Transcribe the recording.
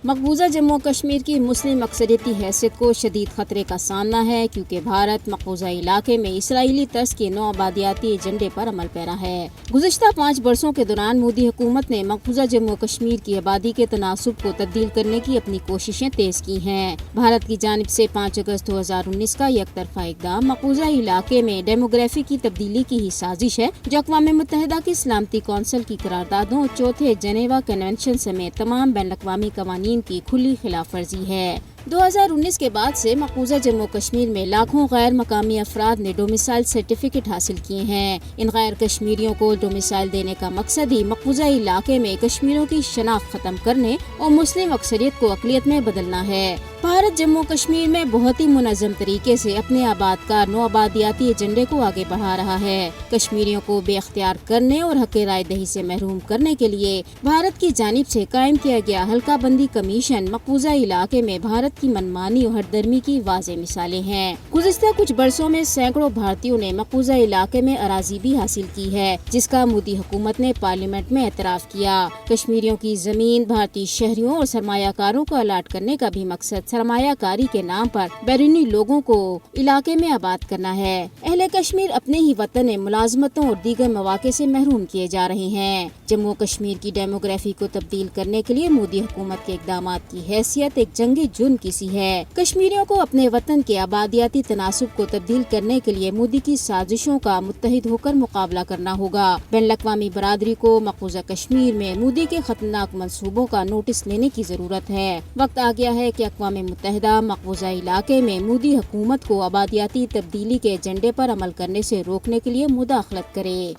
مقبوضہ جموں کشمیر کی مسلم اکثریتی حیثیت کو شدید خطرے کا سامنا ہے کیونکہ بھارت مقبوضہ علاقے میں اسرائیلی طرز کے نو آبادیاتی ایجنڈے پر عمل پیرا ہے۔ گزشتہ 5 برسوں کے دوران مودی حکومت نے مقبوضہ جموں کشمیر کی آبادی کے تناسب کو تبدیل کرنے کی اپنی کوششیں تیز کی ہیں۔ بھارت کی جانب سے 5 اگست 2019 کا یک طرفہ اقدام مقبوضہ علاقے میں ڈیموگرافی کی تبدیلی کی ہی سازش ہے جو اقوام متحدہ کی سلامتی کونسل کی قراردادوں، چوتھے جنیوا کنونشن سمیت تمام بین الاقوامی قوانین کی کھلی خلاف ورزی ہے۔ 2019 کے بعد سے مقبوضہ جموں کشمیر میں لاکھوں غیر مقامی افراد نے ڈومیسائل سرٹیفکیٹ حاصل کیے ہیں۔ ان غیر کشمیریوں کو ڈومیسائل دینے کا مقصد ہی مقبوضہ علاقے میں کشمیریوں کی شناخت ختم کرنے اور مسلم اکثریت کو اقلیت میں بدلنا ہے۔ بھارت جموں کشمیر میں بہت ہی منظم طریقے سے اپنے آباد کار نو آبادیاتی ایجنڈے کو آگے بڑھا رہا ہے۔ کشمیریوں کو بے اختیار کرنے اور حق رائے دہی سے محروم کرنے کے لیے بھارت کی جانب سے قائم کیا گیا حلقہ بندی کمیشن مقبوضہ علاقے میں بھارت کی منمانی اور ہٹ درمی کی واضح مثالیں ہیں۔ گزشتہ کچھ برسوں میں سینکڑوں بھارتیوں نے مقبوضہ علاقے میں اراضی بھی حاصل کی ہے جس کا مودی حکومت نے پارلیمنٹ میں اعتراف کیا۔ کشمیریوں کی زمین بھارتی شہریوں اور سرمایہ کاروں کو الاٹ کرنے کا بھی مقصد سرمایہ کاری کے نام پر بیرونی لوگوں کو علاقے میں آباد کرنا ہے۔ اہل کشمیر اپنے ہی وطن میں ملازمتوں اور دیگر مواقع سے محروم کیے جا رہے ہیں۔ جموں کشمیر کی ڈیموگرافی کو تبدیل کرنے کے لیے مودی حکومت کے اقدامات کی حیثیت ایک جنگی جرم کی سی ہے۔ کشمیریوں کو اپنے وطن کے آبادیاتی تناسب کو تبدیل کرنے کے لیے مودی کی سازشوں کا متحد ہو کر مقابلہ کرنا ہوگا۔ بین الاقوامی برادری کو مقبوضہ کشمیر میں مودی کے خطرناک منصوبوں کا نوٹس لینے کی ضرورت ہے۔ وقت آ گیا ہے کہ اقوام متحدہ مقبوضہ علاقے میں مودی حکومت کو آبادیاتی تبدیلی کے ایجنڈے پر عمل کرنے سے روکنے کے لیے مداخلت کرے۔